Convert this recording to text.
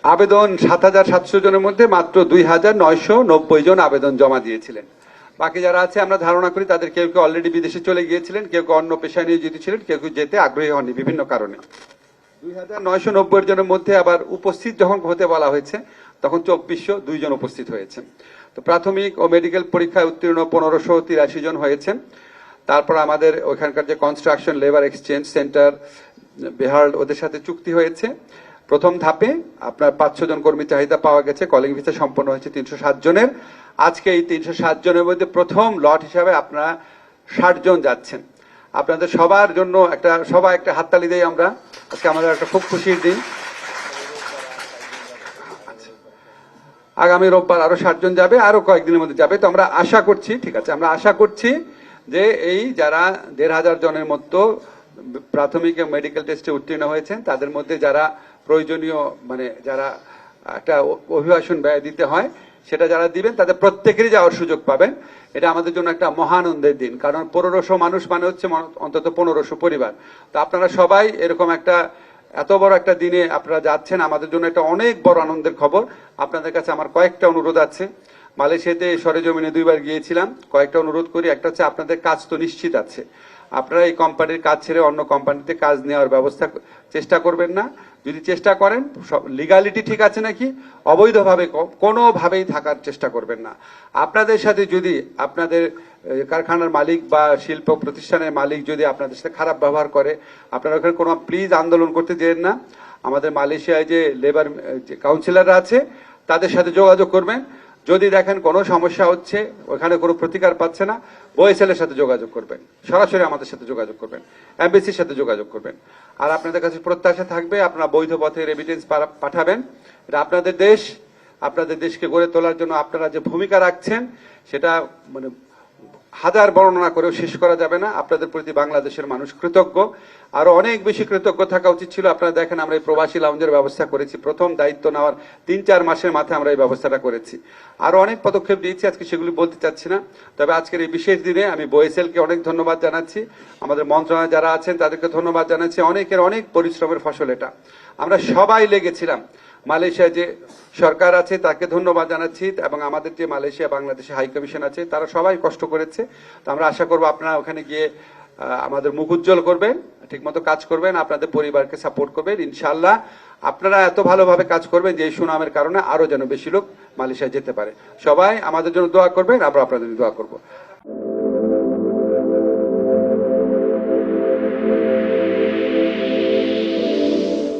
আবেদন ৭,৭০০ জনের মধ্যে মাত্র ২,৯৯০ জন আবেদন জমা দিয়েছিলেন। বাকি যারা আছে আমরা ধারণা করি তাদের কেউ কেউ অলরেডি বিদেশে চলে গিয়েছিলেন, কেউ কেউ অন্য পেশায় নিয়োজিত ছিলেন, কেউ কেউ যেতে আগ্রহী হননি বিভিন্ন কারণে। ২,৯৯০ জনের মধ্যে আবার উপস্থিত যখন হতে বলা হয়েছে তখন ২,৪০২ জন উপস্থিত হয়েছেন। তো প্রাথমিক ও মেডিকেল পরীক্ষায় উত্তীর্ণ ১৫৮৩ জন হয়েছেন। তারপর আমাদের ওইখানকার যে কনস্ট্রাকশন লেবার এক্সচেঞ্জ সেন্টার বেহার্ড ওদের সাথে চুক্তি হয়েছে। প্রথম ধাপে আপনার ৫০০ জন কর্মী চাহিদা পাওয়া গেছে, কলিং ভিসা সম্পন্ন হয়েছে ৩৬০ জনের। আজকে এই ৩৬০ জনের মধ্যে প্রথম লট হিসাবে আপনারা ৬০ জন যাচ্ছেন। আপনাদের সবার জন্য সবাই একটা হাততালি দেই আমরা। আজকে আমাদের একটা খুব খুশির দিন। আগামী রোববার আরো ৬০ জন যাবে, আরো কয়েকদিনের মধ্যে যাবে। তো আমরা আশা করছি, ঠিক আছে, আমরা আশা করছি যে এই যারা ১,৫০০ জনের মতো প্রাথমিক এবং মেডিকেল টেস্টে উত্তীর্ণ হয়েছেন তাদের মধ্যে যারা প্রয়োজনীয় যারা একটা অভিবাসন ব্যয় দিতে হয় সেটা যারা দিবেন তাদের প্রত্যেকেরই যাওয়ার সুযোগ পাবেন। এটা আমাদের জন্য একটা মহানন্দের দিন, কারণ ১৫০০ মানুষ মানে হচ্ছে অন্তত ১৫০০ পরিবার। তো আপনারা সবাই এরকম এত বড় একটা দিনে আপনারা যাচ্ছেন, আমাদের জন্য একটা অনেক বড় আনন্দের খবর। আপনাদের কাছে আমার কয়েকটা অনুরোধ আছে। মালয়েশিয়াতে সরেজমিনে ২ বার গিয়েছিলাম, কয়েকটা অনুরোধ করি। একটা হচ্ছে আপনাদের কাজ তো নিশ্চিত আছে, আপনারা এই কোম্পানির কাজ ছেড়ে অন্য কোম্পানিতে কাজ নেওয়ার ব্যবস্থা চেষ্টা করবেন না। যদি চেষ্টা করেন লিগালিটি ঠিক আছে নাকি, অবৈধভাবে কোনোভাবেই থাকার চেষ্টা করবেন না। আপনাদের সাথে যদি আপনাদের কারখানার মালিক বা শিল্প প্রতিষ্ঠানের মালিক যদি আপনাদের সাথে খারাপ ব্যবহার করে, আপনারা ওখানে কোনো প্লিজ আন্দোলন করতে যেন না। আমাদের মালয়েশিয়ায় যে লেবার কাউন্সিলররা আছে তাদের সাথে যোগাযোগ করবেন। যদি দেখেন কোনো সমস্যা হচ্ছে, ওখানে কোনো প্রতিকার পাচ্ছে না, ওএসএল এর সাথে যোগাযোগ করবেন, সরাসরি আমাদের সাথে যোগাযোগ করবেন, এমবেসির সাথে যোগাযোগ করবেন। আর আপনাদের কাছে প্রত্যাশা থাকবে আপনারা বৈধ পথে রেমিটেন্স পাঠাবেন। এটা আপনাদের দেশ, আপনাদের দেশকে গড়ে তোলার জন্য আপনারা যে ভূমিকা রাখছেন সেটা হাজার বর্ণনা করেও শেষ করা যাবে না। আপনাদের প্রতি বাংলাদেশের মানুষ কৃতজ্ঞ, আরো অনেক বেশি কৃতজ্ঞ থাকা উচিত ছিল। আপনারা দেখেন আমরা এই প্রবাসী লাউঞ্জের ব্যবস্থা করেছি, প্রথম দায়িত্ব নেওয়ার ৩-৪ মাসের মাথায় আমরা এই ব্যবস্থাটা করেছি। আরো অনেক পদক্ষেপ দিয়েছি, আজকে সেগুলি বলতে চাচ্ছি না। তবে আজকের এই বিশেষ দিনে আমি বোয়েসেলকে অনেক ধন্যবাদ জানাচ্ছি, আমাদের মন্ত্রণালয়ে যারা আছেন তাদেরকে ধন্যবাদ জানাচ্ছি। অনেকের অনেক পরিশ্রমের ফসল এটা, আমরা সবাই লেগেছিলাম। মালয়েশিয়া যে সরকার আছে তাকে ধন্যবাদ জানাচ্ছি, এবং আমাদের যে মালয়েশিয়া বাংলাদেশে হাই কমিশন আছে তারা সবাই কষ্ট করেছে। তো আমরা আশা করবো আপনারা ওখানে গিয়ে আমাদের মুখ উজ্জ্বল করবেন, ঠিকমতো কাজ করবেন, আপনাদের পরিবারকে সাপোর্ট করবেন। ইনশাআল্লাহ আপনারা এত ভালোভাবে কাজ করবেন যে এই সুনামের কারণে আরো যেন বেশি লোক মালয়েশিয়া যেতে পারে। সবাই আমাদের জন্য দোয়া করবেন, আমরা আপনাদের দোয়া করবো।